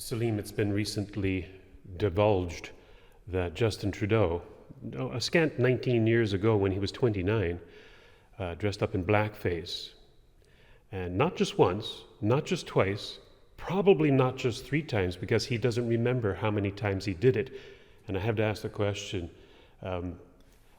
Salim, it's been recently divulged that Justin Trudeau, a scant 19 years ago when he was 29, dressed up in blackface. And not just once, not just twice, probably not just 3 times, because he doesn't remember how many times he did it. And I have to ask the question,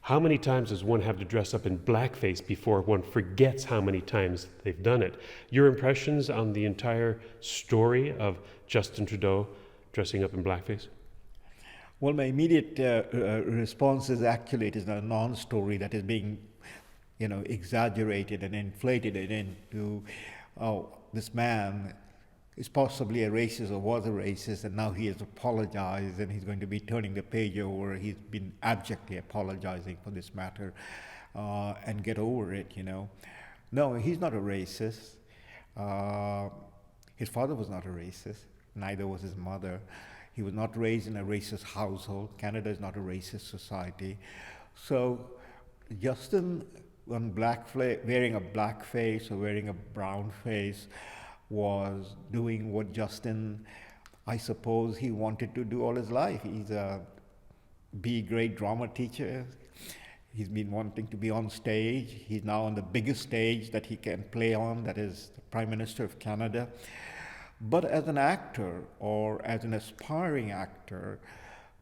how many times does one have to dress up in blackface before one forgets how many times they've done it? Your impressions on the entire story of Justin Trudeau dressing up in blackface? Well, my immediate response is actually it is a non-story that is being, exaggerated and inflated into, this man is possibly a racist or was a racist, and now he has apologized and he's going to be turning the page over. He's been abjectly apologizing for this matter and get over it, No, he's not a racist. His father was not a racist, neither was his mother. He was not raised in a racist household. Canada is not a racist society. So Justin, wearing a black face or wearing a brown face, was doing what Justin, I suppose, he wanted to do all his life. He's a B-grade drama teacher. He's been wanting to be on stage. He's now on the biggest stage that he can play on, that is the Prime Minister of Canada. But as an actor or as an aspiring actor,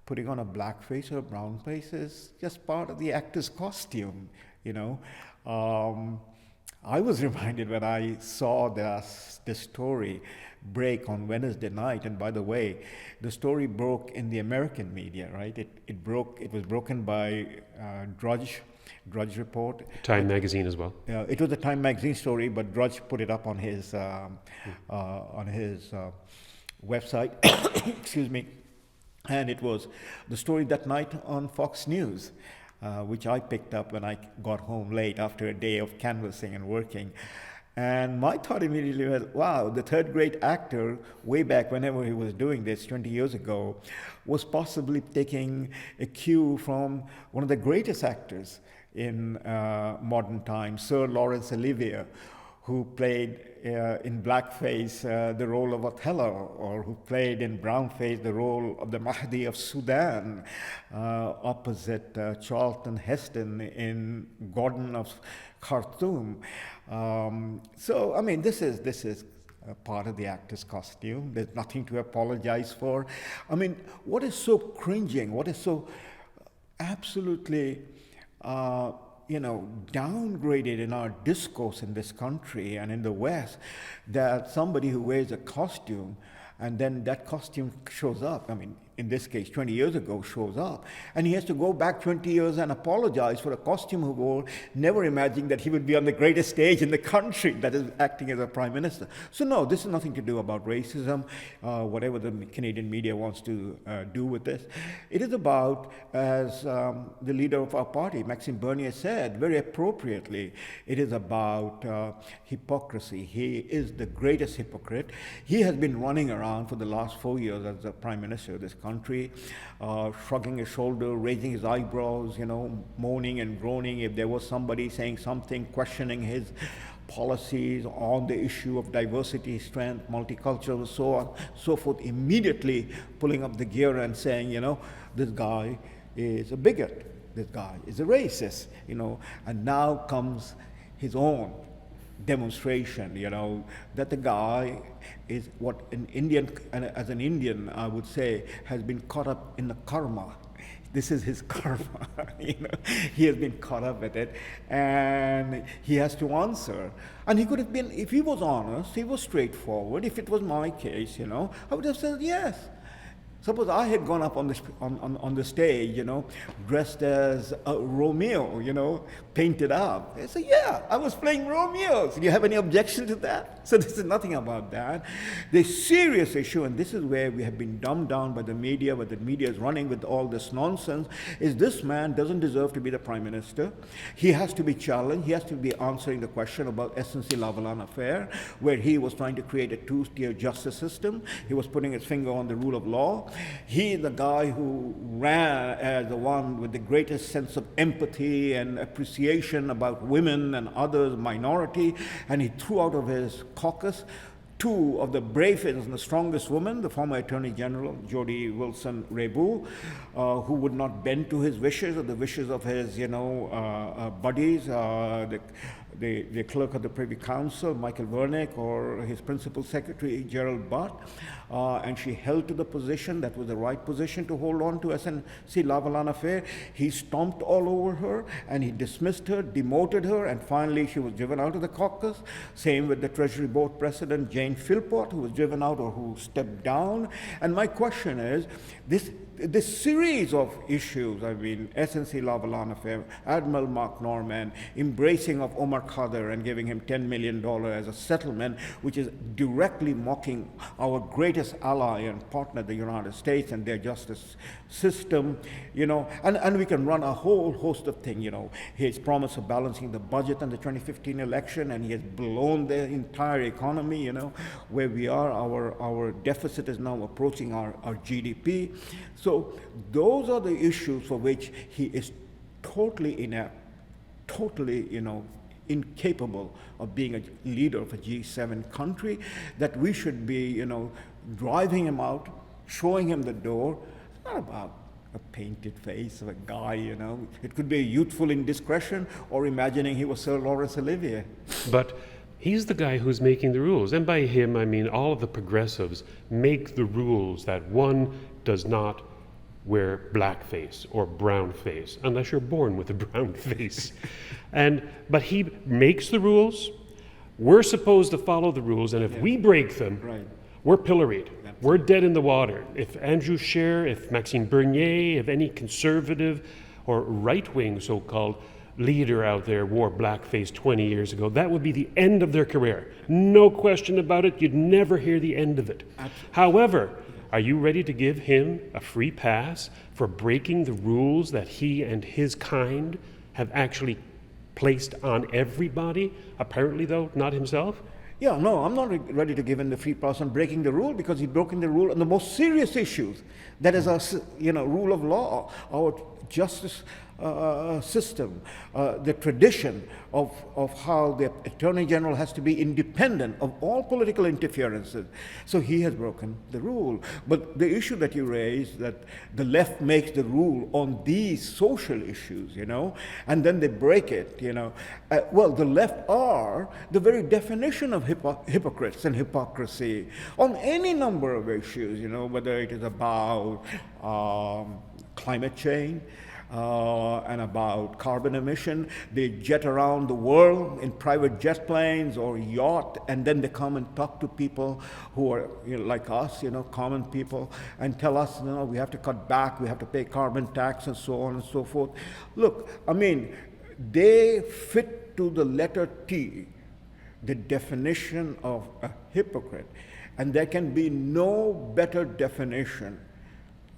putting on a black face or a brown face is just part of the actor's costume, I was reminded when I saw this story break on Wednesday night, and by the way, the story broke in the American media, right? It was broken by Drudge Report. Time magazine as well. It was a Time magazine story, but Drudge put it up on his website. Excuse me. And it was the story that night on Fox News, which I picked up when I got home late after a day of canvassing and working. And my thought immediately was, wow, the third-grade actor, way back whenever he was doing this 20 years ago, was possibly taking a cue from one of the greatest actors in modern times, Sir Laurence Olivier, who played in blackface the role of Othello, or who played in brownface the role of the Mahdi of Sudan, opposite Charlton Heston in Gordon of Khartoum. This is part of the actor's costume. There's nothing to apologize for. What is so cringing, what is so absolutely downgraded in our discourse in this country and in the West, that somebody who wears a costume and then that costume shows up, in this case 20 years ago, shows up, and he has to go back 20 years and apologize for a costume he wore, never imagining that he would be on the greatest stage in the country, that is acting as a prime minister. So no, this is nothing to do about racism, whatever the Canadian media wants to do with this. It is about, as the leader of our party, Maxime Bernier, said very appropriately, it is about hypocrisy. He is the greatest hypocrite. He has been running around for the last 4 years as the prime minister of this country, shrugging his shoulder, raising his eyebrows, moaning and groaning if there was somebody saying something, questioning his policies on the issue of diversity, strength, multicultural, so on, so forth, immediately pulling up the gear and saying, this guy is a bigot, this guy is a racist, and now comes his own demonstration, that the guy is what as an Indian, I would say, has been caught up in the karma. This is his karma, He has been caught up with it, and he has to answer. And he could have been, if he was honest, he was straightforward. If it was my case, I would have said yes. Suppose I had gone up on the stage, dressed as Romeo, painted up. I say, yeah, I was playing Romeo. So do you have any objection to that? So this is nothing about that. The serious issue, and this is where we have been dumbed down by the media, where the media is running with all this nonsense, is this man doesn't deserve to be the prime minister. He has to be challenged. He has to be answering the question about SNC-Lavalin affair, where he was trying to create a two-tier justice system. He was putting his finger on the rule of law. He, the guy who ran as the one with the greatest sense of empathy and appreciation about women and others, minority, and he threw out of his caucus two of the bravest and the strongest women, the former Attorney General, Jody Wilson-Raybould, who would not bend to his wishes or the wishes of his, buddies, the clerk of the Privy Council, Michael Wernick, or his principal secretary, Gerald Butt, and she held to the position that was the right position to hold on to SNC Lavalin affair. He stomped all over her, and he dismissed her, demoted her, and finally she was driven out of the caucus. Same with the Treasury Board President, Jane Philpott, who was driven out or who stepped down. And my question is, this series of issues, SNC Lavalin affair, Admiral Mark Norman, embracing of Omar Khadr and giving him $10 million as a settlement, which is directly mocking our greatest ally and partner, the United States, and their justice system, and we can run a whole host of things, his promise of balancing the budget in the 2015 election, and he has blown the entire economy, where we are, our deficit is now approaching our GDP. So those are the issues for which he is totally inept, totally, incapable of being a leader of a G7 country, that we should be, driving him out, showing him the door. It's not about a painted face of a guy, It could be a youthful indiscretion or imagining he was Sir Laurence Olivier. But he's the guy who's making the rules. And by him, I mean all of the progressives make the rules that one does not wear blackface or brown face, unless you're born with a brown face. But he makes the rules. We're supposed to follow the rules, and if we break them, Right. we're pilloried. We're dead in the water. If Andrew Scheer, if Maxime Bernier, if any conservative or right-wing so-called leader out there wore blackface 20 years ago, that would be the end of their career. No question about it. You'd never hear the end of it. However, are you ready to give him a free pass for breaking the rules that he and his kind have actually placed on everybody? Apparently, though, not himself? Yeah, no, I'm not ready to give him the free pass on breaking the rule, because he's broken the rule on the most serious issues. That is our, rule of law, our justice system, the tradition of how the Attorney General has to be independent of all political interferences. So he has broken the rule. But the issue that you raised, that the left makes the rule on these social issues, and then they break it, well, the left are the very definition of hypocrites and hypocrisy on any number of issues, whether it is about climate change, and about carbon emission. They jet around the world in private jet planes or yacht, and then they come and talk to people who are like us, common people, and tell us, we have to cut back, we have to pay carbon tax, and so on and so forth. Look, they fit to the letter T the definition of a hypocrite, and there can be no better definition.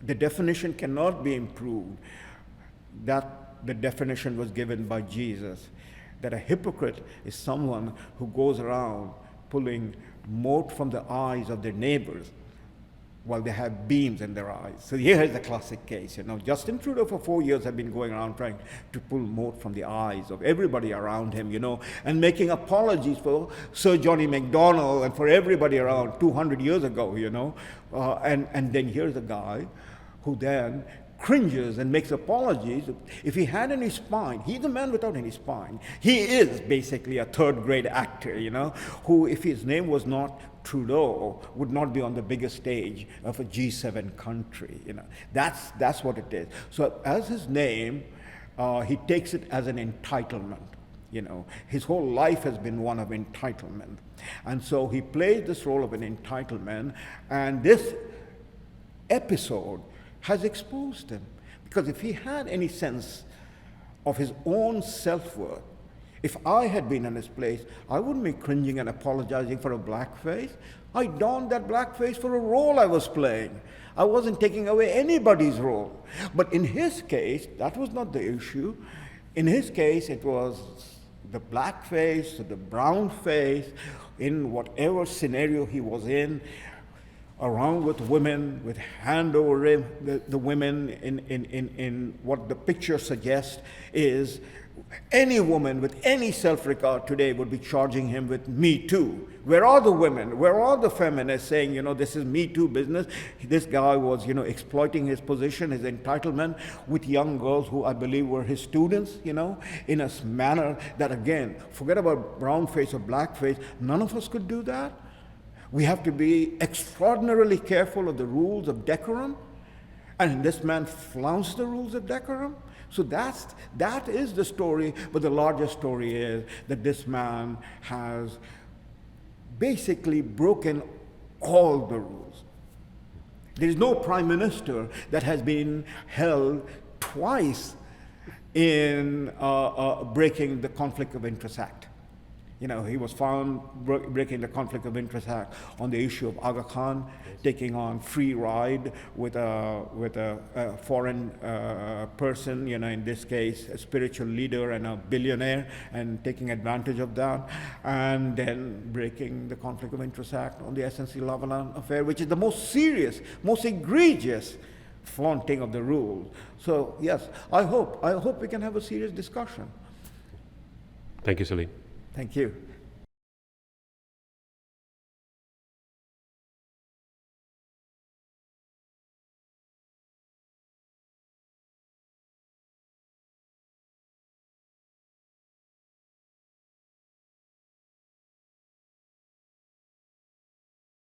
The definition cannot be improved. That the definition was given by Jesus, that a hypocrite is someone who goes around pulling mote from the eyes of their neighbors while they have beams in their eyes. So here is the classic case. Justin Trudeau for 4 years had been going around trying to pull mote from the eyes of everybody around him, and making apologies for Sir Johnny MacDonald and for everybody around 200 years ago, and then here's a guy who then cringes and makes apologies. If he had any spine, he's a man without any spine. He is basically a third-grade actor, who, if his name was not Trudeau, would not be on the biggest stage of a G7 country. That's what it is. So as his name, he takes it as an entitlement. His whole life has been one of entitlement. And so he plays this role of an entitlement, and this episode has exposed him. Because if he had any sense of his own self-worth, if I had been in his place, I wouldn't be cringing and apologizing for a blackface. I donned that blackface for a role I was playing. I wasn't taking away anybody's role. But in his case, that was not the issue. In his case, it was the blackface, the brown face, in whatever scenario he was in, around with women, with hand over the women in what the picture suggests is Any woman with any self-regard today would be charging him with Me Too. Where are the women? Where are the feminists saying, this is Me Too business? This guy was, exploiting his position, his entitlement with young girls who I believe were his students, in a manner that, again, forget about brown face or black face, none of us could do that. We have to be extraordinarily careful of the rules of decorum. And this man flounced the rules of decorum. So that is the story, but the larger story is that this man has basically broken all the rules. There is no prime minister that has been held twice in breaking the Conflict of Interest Act. He was found breaking the Conflict of Interest Act on the issue of Aga Khan taking on free ride with a foreign person, in this case, a spiritual leader and a billionaire, and taking advantage of that, and then breaking the Conflict of Interest Act on the SNC-Lavalin affair, which is the most serious, most egregious flaunting of the rules. So yes, I hope we can have a serious discussion. Thank you, Salim. Thank you.